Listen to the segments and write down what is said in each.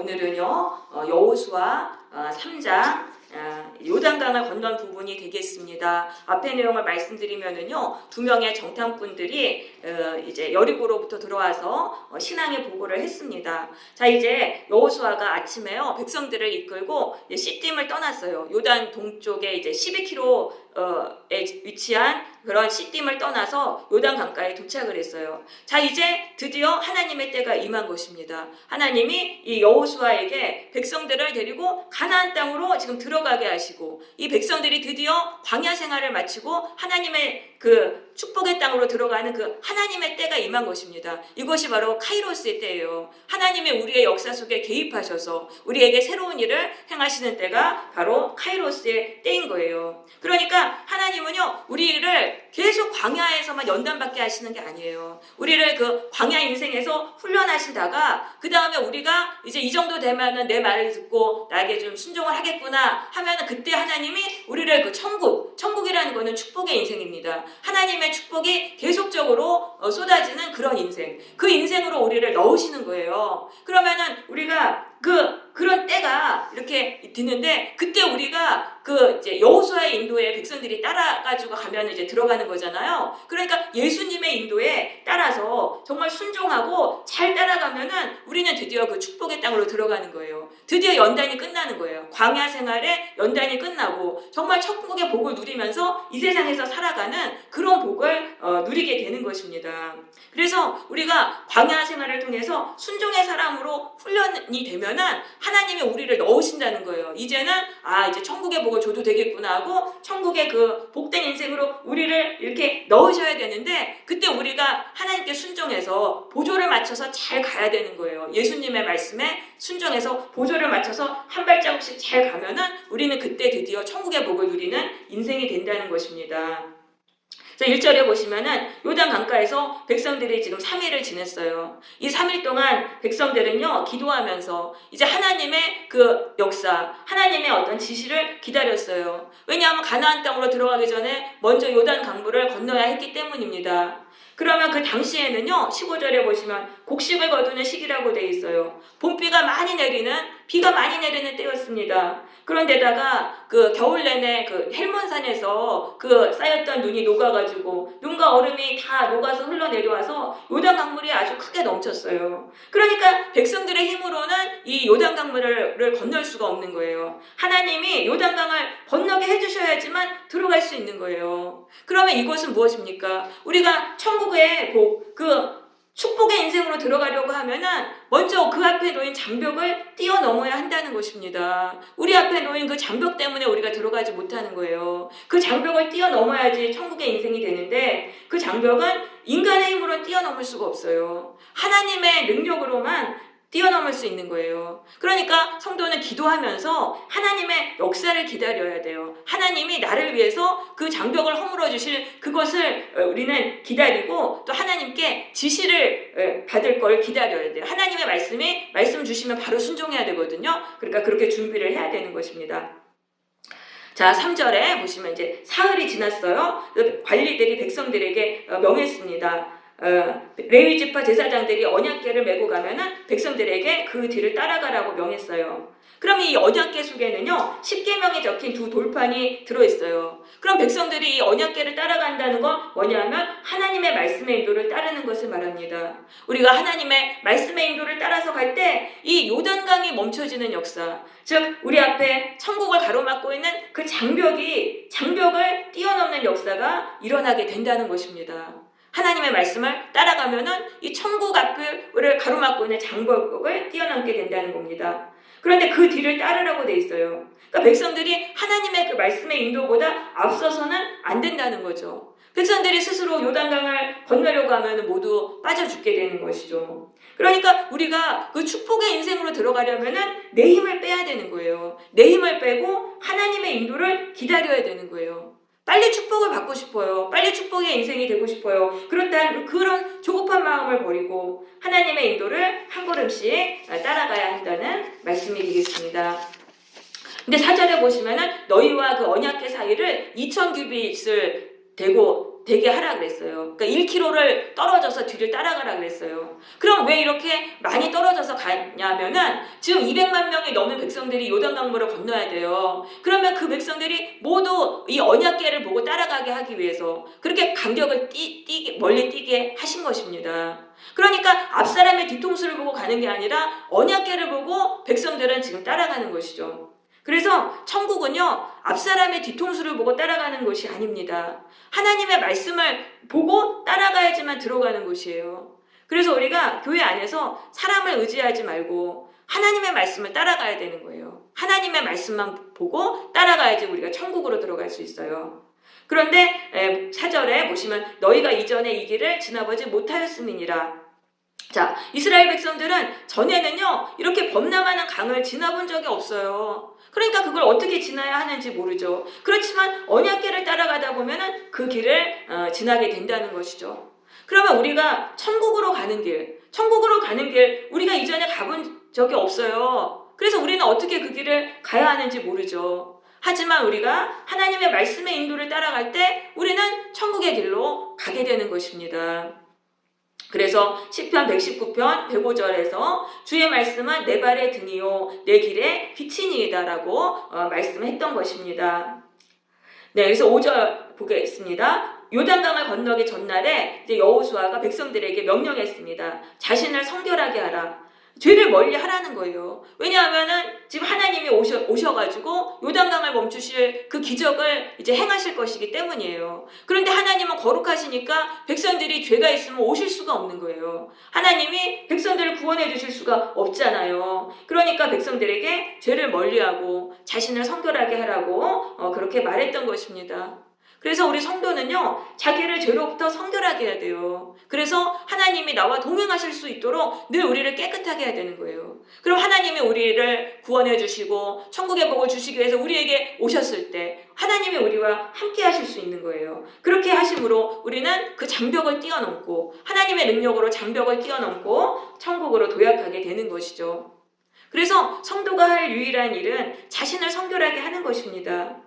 오늘은요 여호수아 3장 요단강을 건넌 부분이 되겠습니다. 앞에 내용을 말씀드리면은요, 두 명의 정탐꾼들이 이제 여리고로부터 들어와서 신앙의 보고를 했습니다. 자, 이제 여호수아가 아침에요 백성들을 이끌고 시딤을 떠났어요. 요단 동쪽에 이제 12km에 위치한 그런 시딤을 떠나서 요단 강가에 도착을 했어요. 자, 이제 드디어 하나님의 때가 임한 것입니다. 하나님이 이 여호수아에게 백성들을 데리고 가나안 땅으로 지금 들어가게 하시고, 이 백성들이 드디어 광야 생활을 마치고 하나님의 그 축복의 땅으로 들어가는 그 하나님의 때가 임한 것입니다. 이것이 바로 카이로스의 때예요. 하나님이 우리의 역사 속에 개입하셔서 우리에게 새로운 일을 행하시는 때가 바로 카이로스의 때인 거예요. 그러니까 하나님은요, 우리를 계속 광야에서만 연단받게 하시는 게 아니에요. 우리를 그 광야 인생에서 훈련하시다가 그 다음에 우리가 이제 이 정도 되면은 내 말을 듣고 나에게 좀 순종을 하겠구나 하면은 그때 하나님이 우리를 그 천국이라는 거는 축복의 인생입니다. 하나님의 축복이 계속적으로 쏟아지는 그런 인생, 그 인생으로 우리를 넣으시는 거예요. 그러면은 우리가 그런 때가 이렇게 드는데, 그때 우리가 그 이제 여호수아의 인도에 백성들이 따라가지고 가면 이제 들어가는 거잖아요. 그러니까 예수님의 인도에 따라서 정말 순종하고 잘 따라가면은 우리는 드디어 그 축복의 땅으로 들어가는 거예요. 드디어 연단이 끝나는 거예요. 광야 생활의 연단이 끝나고 정말 천국의 복을 누리면서 이 세상에서 살아가는 그런 복을 누리게 되는 것입니다. 그래서 우리가 광야 생활을 통해서 순종의 사람으로 훈련이 되면은 하나님이 우리를 넣으신다는 거예요. 이제는 이제 천국의 복을 줘도 되겠구나 하고 천국의 그 복된 인생으로 우리를 이렇게 넣으셔야 되는데, 그때 우리가 하나님께 순종해서 보조를 맞춰서 잘 가야 되는 거예요. 예수님의 말씀에 순종해서 보조를 맞춰서 한 발자국씩 잘 가면은 우리는 그때 드디어 천국의 복을 누리는 인생이 된다는 것입니다. 1절에 보시면은 요단 강가에서 백성들이 지금 3일을 지냈어요. 이 3일 동안 백성들은요, 기도하면서 이제 하나님의 그 역사, 하나님의 어떤 지시를 기다렸어요. 왜냐하면 가나안 땅으로 들어가기 전에 먼저 요단 강물을 건너야 했기 때문입니다. 그러면 그 당시에는요, 15절에 보시면 곡식을 거두는 시기라고 돼 있어요. 봄비가 많이 내리는, 비가 많이 내리는 때였습니다. 그런데다가 그 겨울 내내 그 헬몬산에서 그 쌓였던 눈이 녹아가지고 눈과 얼음이 다 녹아서 흘러내려와서 요단 강물이 아주 크게 넘쳤어요. 그러니까 백성들의 힘으로는 이 요단 강물을 건널 수가 없는 거예요. 하나님이 요단강을 건너게 해주셔야지만 들어갈 수 있는 거예요. 그러면 이것은 무엇입니까? 우리가 천국의 복, 그 축복의 인생으로 들어가려고 하면은 먼저 그 앞에 놓인 장벽을 뛰어넘어야 한다는 것입니다. 우리 앞에 놓인 그 장벽 때문에 우리가 들어가지 못하는 거예요. 그 장벽을 뛰어넘어야지 천국의 인생이 되는데, 그 장벽은 인간의 힘으로는 뛰어넘을 수가 없어요. 하나님의 능력으로만 뛰어넘을 수 있는 거예요. 그러니까 성도는 기도하면서 하나님의 역사를 기다려야 돼요. 하나님이 나를 위해서 그 장벽을 허물어 주실 그것을 우리는 기다리고, 또 하나님께 지시를 받을 걸 기다려야 돼요. 하나님의 말씀 주시면 바로 순종해야 되거든요. 그러니까 그렇게 준비를 해야 되는 것입니다. 자, 3절에 보시면 이제 사흘이 지났어요. 관리들이 백성들에게 명했습니다. 레위 지파 제사장들이 언약궤를 메고 가면은 백성들에게 그 뒤를 따라가라고 명했어요. 그럼 이 언약궤 속에는요, 10계명이 적힌 두 돌판이 들어있어요. 그럼 백성들이 이 언약궤를 따라간다는 건 뭐냐면 하나님의 말씀의 인도를 따르는 것을 말합니다. 우리가 하나님의 말씀의 인도를 따라서 갈 때 이 요단강이 멈춰지는 역사, 즉 우리 앞에 천국을 가로막고 있는 그 장벽을 뛰어넘는 역사가 일어나게 된다는 것입니다. 하나님의 말씀을 따라가면은 이 천국 앞을 가로막고 있는 장벽을 뛰어넘게 된다는 겁니다. 그런데 그 뒤를 따르라고 돼 있어요. 그러니까 백성들이 하나님의 그 말씀의 인도보다 앞서서는 안 된다는 거죠. 백성들이 스스로 요단강을 건너려고 하면 모두 빠져 죽게 되는 것이죠. 그러니까 우리가 그 축복의 인생으로 들어가려면은 내 힘을 빼야 되는 거예요. 내 힘을 빼고 하나님의 인도를 기다려야 되는 거예요. 빨리 축복을 받고 싶어요. 빨리 축복의 인생이 되고 싶어요. 그렇다면 그런 조급한 마음을 버리고 하나님의 인도를 한 걸음씩 따라가야 한다는 말씀이 되겠습니다. 근데 4절에 보시면은 너희와 그 언약궤 사이를 2000규빗을 대고 되게 하라 그랬어요. 그러니까 1km를 떨어져서 뒤를 따라가라 그랬어요. 그럼 왜 이렇게 많이 떨어져서 가냐면은 지금 200만 명이 넘는 백성들이 요단강물을 건너야 돼요. 그러면 그 백성들이 모두 이 언약궤를 보고 따라가게 하기 위해서 그렇게 간격을 멀리 뛰게 하신 것입니다. 그러니까 앞사람의 뒤통수를 보고 가는 게 아니라 언약궤를 보고 백성들은 지금 따라가는 것이죠. 그래서 천국은요, 앞사람의 뒤통수를 보고 따라가는 것이 아닙니다. 하나님의 말씀을 보고 따라가야지만 들어가는 곳이에요. 그래서 우리가 교회 안에서 사람을 의지하지 말고 하나님의 말씀을 따라가야 되는 거예요. 하나님의 말씀만 보고 따라가야지 우리가 천국으로 들어갈 수 있어요. 그런데 4절에 보시면 너희가 이전에 이 길을 지나보지 못하였음이니라. 자, 이스라엘 백성들은 전에는요, 이렇게 범람하는 강을 지나본 적이 없어요. 그러니까 그걸 어떻게 지나야 하는지 모르죠. 그렇지만 언약궤를 따라가다 보면은 그 길을 지나게 된다는 것이죠. 그러면 우리가 천국으로 가는 길, 우리가 이전에 가본 적이 없어요. 그래서 우리는 어떻게 그 길을 가야 하는지 모르죠. 하지만 우리가 하나님의 말씀의 인도를 따라갈 때 우리는 천국의 길로 가게 되는 것입니다. 그래서 시편 119편 105절에서 주의 말씀은 내 발의 등이요 내 길의 빛이니이다라고 말씀했던 것입니다. 네, 그래서 5절 보겠습니다. 요단강을 건너기 전날에 이제 여호수아가 백성들에게 명령했습니다. 자신을 성결하게 하라. 죄를 멀리 하라는 거예요. 왜냐하면은 지금 하나님이 오셔가지고 요단강을 멈추실 그 기적을 이제 행하실 것이기 때문이에요. 그런데 하나님은 거룩하시니까 백성들이 죄가 있으면 오실 수가 없는 거예요. 하나님이 백성들을 구원해 주실 수가 없잖아요. 그러니까 백성들에게 죄를 멀리하고 자신을 성결하게 하라고 그렇게 말했던 것입니다. 그래서 우리 성도는요, 자기를 죄로부터 성결하게 해야 돼요. 그래서 하나님이 나와 동행하실 수 있도록 늘 우리를 깨끗하게 해야 되는 거예요. 그럼 하나님이 우리를 구원해 주시고 천국의 복을 주시기 위해서 우리에게 오셨을 때 하나님이 우리와 함께 하실 수 있는 거예요. 그렇게 하심으로 우리는 그 장벽을 뛰어넘고 하나님의 능력으로 장벽을 뛰어넘고 천국으로 도약하게 되는 것이죠. 그래서 성도가 할 유일한 일은 자신을 성결하게 하는 것입니다.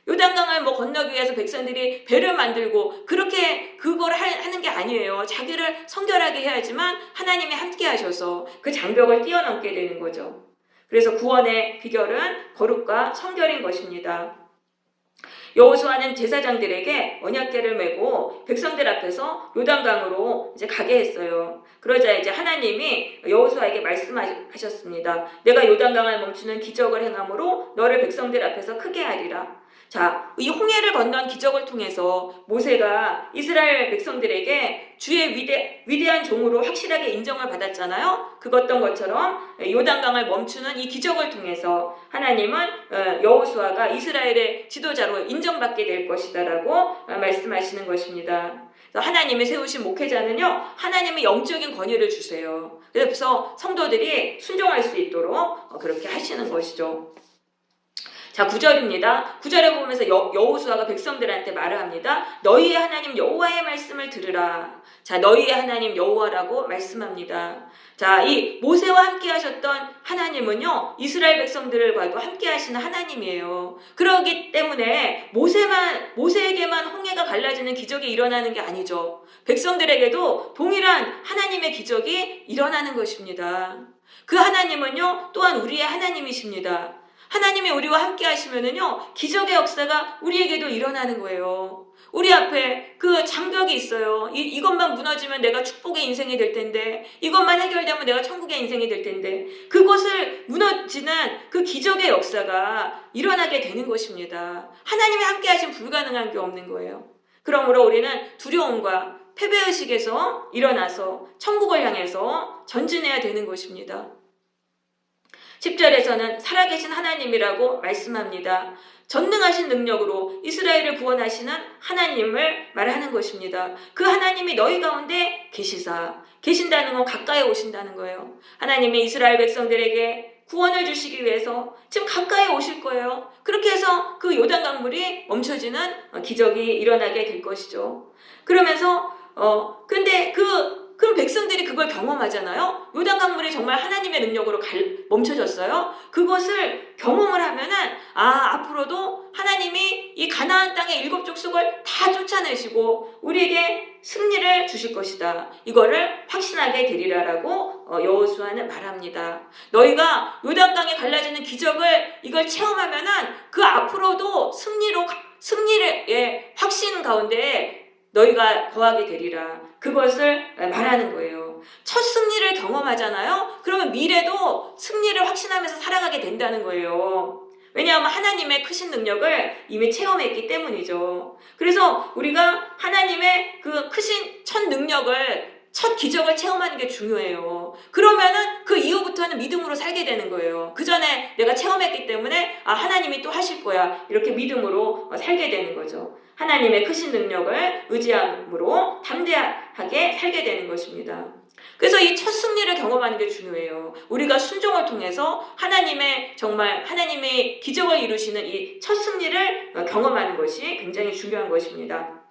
요단강을 건너기 위해서 백성들이 배를 만들고 그렇게 그걸 하는 게 아니에요. 자기를 성결하게 해야지만 하나님이 함께 하셔서 그 장벽을 뛰어넘게 되는 거죠. 그래서 구원의 비결은 거룩과 성결인 것입니다. 여호수아는 제사장들에게 언약궤를 메고 백성들 앞에서 요단강으로 이제 가게 했어요. 그러자 이제 하나님이 여호수아에게 말씀하셨습니다. 내가 요단강을 멈추는 기적을 행함으로 너를 백성들 앞에서 크게 하리라. 자, 이 홍해를 건넌 기적을 통해서 모세가 이스라엘 백성들에게 주의 위대한 종으로 확실하게 인정을 받았잖아요. 그것던 것처럼 요단강을 멈추는 이 기적을 통해서 하나님은 여호수아가 이스라엘의 지도자로 인정받게 될 것이다라고 말씀하시는 것입니다. 하나님이 세우신 목회자는요, 하나님의 영적인 권위를 주세요. 그래서 성도들이 순종할 수 있도록 그렇게 하시는 것이죠. 자, 9절입니다. 9절에 보면서 여호수아가 백성들한테 말을 합니다. 너희의 하나님 여호와의 말씀을 들으라. 자, 너희의 하나님 여호와라고 말씀합니다. 자, 이 모세와 함께 하셨던 하나님은요, 이스라엘 백성들과도 함께 하시는 하나님이에요. 그렇기 때문에 모세에게만 홍해가 갈라지는 기적이 일어나는 게 아니죠. 백성들에게도 동일한 하나님의 기적이 일어나는 것입니다. 그 하나님은요, 또한 우리의 하나님이십니다. 하나님이 우리와 함께 하시면은요, 기적의 역사가 우리에게도 일어나는 거예요. 우리 앞에 그 장벽이 있어요. 이것만 무너지면 내가 축복의 인생이 될 텐데, 이것만 해결되면 내가 천국의 인생이 될 텐데, 그것을 무너지는 그 기적의 역사가 일어나게 되는 것입니다. 하나님이 함께 하시면 불가능한 게 없는 거예요. 그러므로 우리는 두려움과 패배의식에서 일어나서 천국을 향해서 전진해야 되는 것입니다. 10절에서는 살아계신 하나님이라고 말씀합니다. 전능하신 능력으로 이스라엘을 구원하시는 하나님을 말하는 것입니다. 그 하나님이 너희 가운데 계신다는 건 가까이 오신다는 거예요. 하나님이 이스라엘 백성들에게 구원을 주시기 위해서 지금 가까이 오실 거예요. 그렇게 해서 그 요단강물이 멈춰지는 기적이 일어나게 될 것이죠. 그러면서 근데 그럼 백성들이 그걸 경험하잖아요. 요단강물이 정말 하나님의 능력으로 멈춰졌어요. 그것을 경험을 하면은 앞으로도 하나님이 이 가나안 땅의 7 족속을 다 쫓아내시고 우리에게 승리를 주실 것이다. 이거를 확신하게 되리라라고 여호수아는 말합니다. 너희가 요단강에 갈라지는 기적을 이걸 체험하면은 그 앞으로도 승리의 확신 가운데 너희가 거하게 되리라. 그것을 말하는 거예요. 첫 승리를 경험하잖아요. 그러면 미래도 승리를 확신하면서 살아가게 된다는 거예요. 왜냐하면 하나님의 크신 능력을 이미 체험했기 때문이죠. 그래서 우리가 하나님의 그 크신 첫 능력을, 첫 기적을 체험하는 게 중요해요. 그러면은 그 이후부터는 믿음으로 살게 되는 거예요. 그 전에 내가 체험했기 때문에 하나님이 또 하실 거야. 이렇게 믿음으로 살게 되는 거죠. 하나님의 크신 능력을 의지함으로 담대하게 살게 되는 것입니다. 그래서 이 첫 승리를 경험하는 게 중요해요. 우리가 순종을 통해서 하나님의 기적을 이루시는 이 첫 승리를 경험하는 것이 굉장히 중요한 것입니다.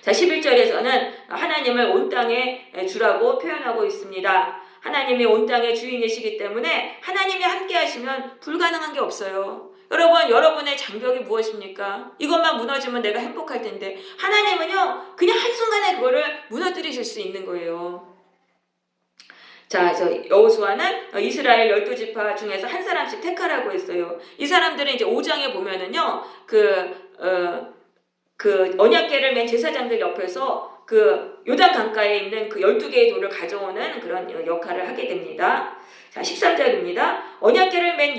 자, 11절에서는 하나님을 온 땅에 주라고 표현하고 있습니다. 하나님이 온 땅의 주인이시기 때문에 하나님이 함께 하시면 불가능한 게 없어요. 여러분의 장벽이 무엇입니까? 이것만 무너지면 내가 행복할 텐데 하나님은요, 그냥 한순간에 그거를 무너뜨리실 수 있는 거예요. 자, 여호수아는 이스라엘 12지파 중에서 한 사람씩 택하라고 했어요. 이 사람들은 이제 5장에 보면은요, 그 언약궤를 맨 제사장들 옆에서 그 요단 강가에 있는 그 12개의 돌을 가져오는 그런 역할을 하게 됩니다. 자, 13절입니다. 언약궤를 맨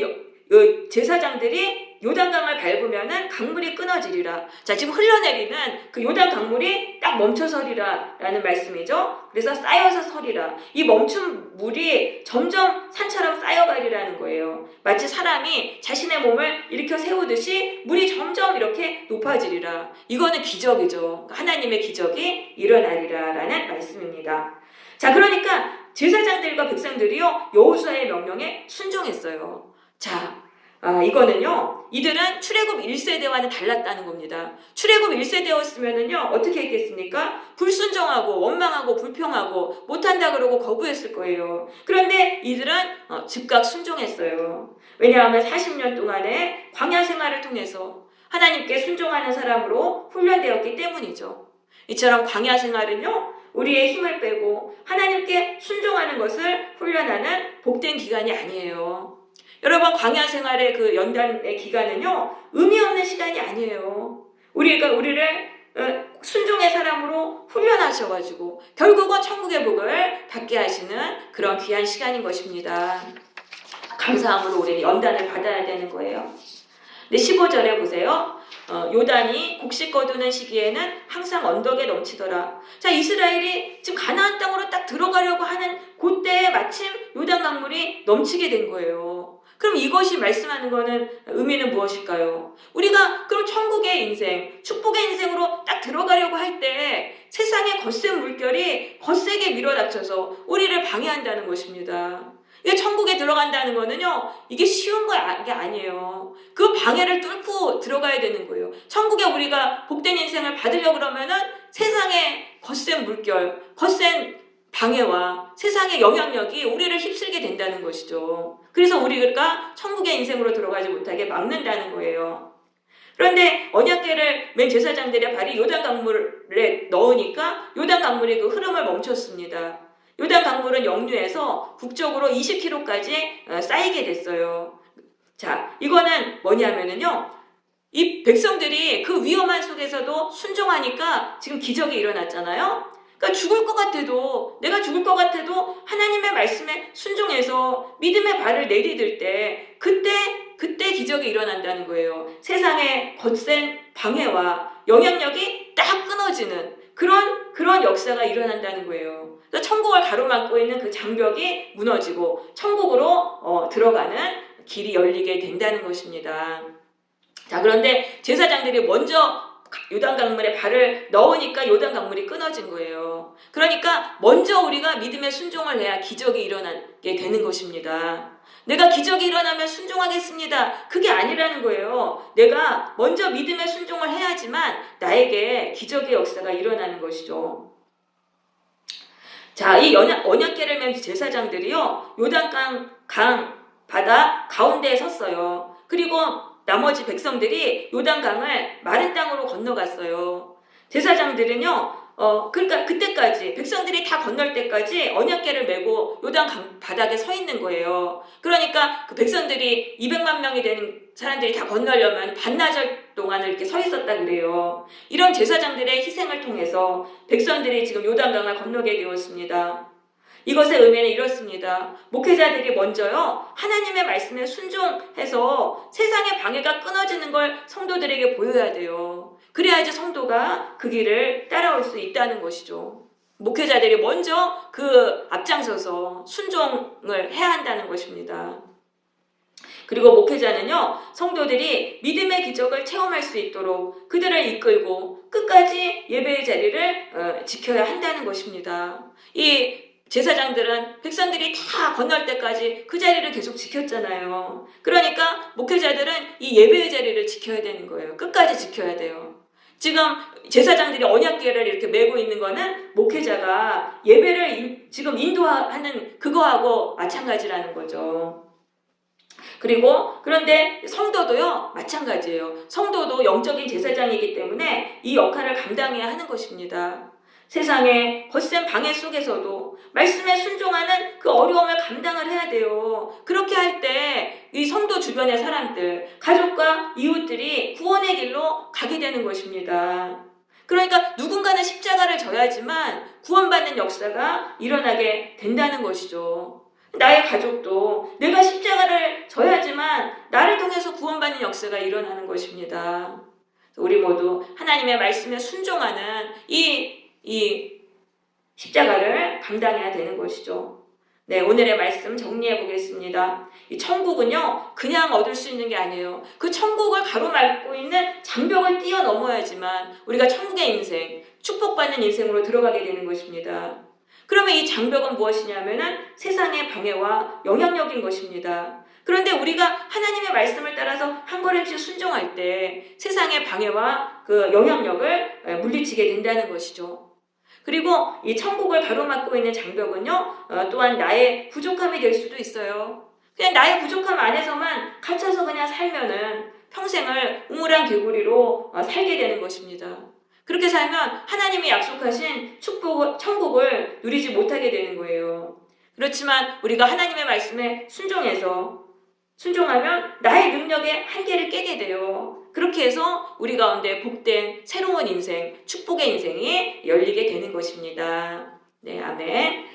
제사장들이 요단강을 밟으면은 강물이 끊어지리라. 자, 지금 흘러내리는 그 요단 강물이 딱 멈춰서리라 라는 말씀이죠. 그래서 쌓여서 서리라. 이 멈춘 물이 점점 산처럼 쌓여가리라는 거예요. 마치 사람이 자신의 몸을 일으켜 세우듯이 물이 점점 이렇게 높아지리라. 이거는 기적이죠. 하나님의 기적이 일어나리라 라는 말씀입니다. 자, 그러니까 제사장들과 백성들이요, 여호수아의 명령에 순종했어요. 자, 이거는요, 이들은 출애굽 1세대와는 달랐다는 겁니다. 출애굽 1세대였으면은요, 어떻게 했겠습니까? 불순종하고, 원망하고, 불평하고, 못한다 그러고 거부했을 거예요. 그런데 이들은 즉각 순종했어요. 왜냐하면 40년 동안의 광야 생활을 통해서 하나님께 순종하는 사람으로 훈련되었기 때문이죠. 이처럼 광야 생활은요, 우리의 힘을 빼고 하나님께 순종하는 것을 훈련하는 복된 기간이 아니에요. 여러분, 광야 생활의 그 연단의 기간은요, 의미 없는 시간이 아니에요. 우리를 순종의 사람으로 훈련하셔가지고 결국은 천국의 복을 받게 하시는 그런 귀한 시간인 것입니다. 감사함으로 우리는 연단을 받아야 되는 거예요. 근데 15절에 보세요. 요단이 곡식 거두는 시기에는 항상 언덕에 넘치더라. 자, 이스라엘이 지금 가나안 땅으로 딱 들어가려고 하는 그때에 마침 요단 강물이 넘치게 된 거예요. 그럼 이것이 말씀하는 거는 의미는 무엇일까요? 우리가 그럼 천국의 인생, 축복의 인생으로 딱 들어가려고 할 때 세상의 거센 물결이 거세게 밀어닥쳐서 우리를 방해한다는 것입니다. 이게 천국에 들어간다는 거는요, 이게 쉬운 게 아니에요. 그 방해를 뚫고 들어가야 되는 거예요. 천국에 우리가 복된 인생을 받으려고 그러면은 세상의 거센 물결, 거센 방해와 세상의 영향력이 우리를 휩쓸게 된다는 것이죠. 그래서 우리가 천국의 인생으로 들어가지 못하게 막는다는 거예요. 그런데 언약궤를 맨 제사장들의 발이 요단 강물에 넣으니까 요단 강물이 그 흐름을 멈췄습니다. 요단 강물은 역류해서 북쪽으로 20km까지 쌓이게 됐어요. 자, 이거는 뭐냐면은요, 이 백성들이 그 위험한 속에서도 순종하니까 지금 기적이 일어났잖아요. 그러니까 내가 죽을 것 같아도 하나님의 말씀에 순종해서 믿음의 발을 내디딜 때 그때 기적이 일어난다는 거예요. 세상의 거센 방해와 영향력이 딱 끊어지는 그런 역사가 일어난다는 거예요. 그래서 천국을 가로막고 있는 그 장벽이 무너지고 천국으로 들어가는 길이 열리게 된다는 것입니다. 자, 그런데 제사장들이 먼저 요단 강물에 발을 넣으니까 요단 강물이 끊어진 거예요. 그러니까 먼저 우리가 믿음의 순종을 해야 기적이 일어나게 되는 것입니다. 내가 기적이 일어나면 순종하겠습니다. 그게 아니라는 거예요. 내가 먼저 믿음의 순종을 해야지만 나에게 기적의 역사가 일어나는 것이죠. 자, 이 언약궤를 맨 제사장들이요, 요단강 바다 가운데에 섰어요. 그리고 나머지 백성들이 요단강을 마른 땅으로 건너갔어요. 제사장들은요, 그러니까 그때까지 백성들이 다 건널 때까지 언약궤를 메고 요단 바닥에 서 있는 거예요. 그러니까 그 백성들이 200만 명이 되는 사람들이 다 건너려면 반나절 동안을 이렇게 서 있었다 그래요. 이런 제사장들의 희생을 통해서 백성들이 지금 요단강을 건너게 되었습니다. 이것의 의미는 이렇습니다. 목회자들이 먼저요, 하나님의 말씀에 순종해서 세상의 방해가 끊어지는 걸 성도들에게 보여야 돼요. 그래야지 성도가 그 길을 따라올 수 있다는 것이죠. 목회자들이 먼저 그 앞장서서 순종을 해야 한다는 것입니다. 그리고 목회자는요, 성도들이 믿음의 기적을 체험할 수 있도록 그들을 이끌고 끝까지 예배의 자리를 지켜야 한다는 것입니다. 이 제사장들은 백성들이 다 건널 때까지 그 자리를 계속 지켰잖아요. 그러니까 목회자들은 이 예배의 자리를 지켜야 되는 거예요. 끝까지 지켜야 돼요. 지금 제사장들이 언약궤를 이렇게 메고 있는 거는 목회자가 예배를 지금 인도하는 그거하고 마찬가지라는 거죠. 그런데 성도도요, 마찬가지예요. 성도도 영적인 제사장이기 때문에 이 역할을 감당해야 하는 것입니다. 세상에 거센 방해 속에서도 말씀에 순종하는 그 어려움을 감당을 해야 돼요. 그렇게 할 때 이 성도 주변의 사람들, 가족과 이웃들이 구원의 길로 가게 되는 것입니다. 그러니까 누군가는 십자가를 져야지만 구원받는 역사가 일어나게 된다는 것이죠. 나의 가족도 내가 십자가를 져야지만 나를 통해서 구원받는 역사가 일어나는 것입니다. 우리 모두 하나님의 말씀에 순종하는 이 십자가를 감당해야 되는 것이죠. 네, 오늘의 말씀 정리해 보겠습니다. 이 천국은요, 그냥 얻을 수 있는 게 아니에요. 그 천국을 가로막고 있는 장벽을 뛰어넘어야지만 우리가 천국의 인생, 축복받는 인생으로 들어가게 되는 것입니다. 그러면 이 장벽은 무엇이냐면은 세상의 방해와 영향력인 것입니다. 그런데 우리가 하나님의 말씀을 따라서 한 걸음씩 순종할 때 세상의 방해와 그 영향력을 물리치게 된다는 것이죠. 그리고 이 천국을 가로막고 있는 장벽은요, 또한 나의 부족함이 될 수도 있어요. 그냥 나의 부족함 안에서만 갇혀서 그냥 살면은 평생을 우물안 개구리로 살게 되는 것입니다. 그렇게 살면 하나님이 약속하신 천국을 누리지 못하게 되는 거예요. 그렇지만 우리가 하나님의 말씀에 순종하면 나의 능력의 한계를 깨게 돼요. 그렇게 해서 우리 가운데 복된 새로운 인생, 축복의 인생이 열리게 되는 것입니다. 네, 아멘.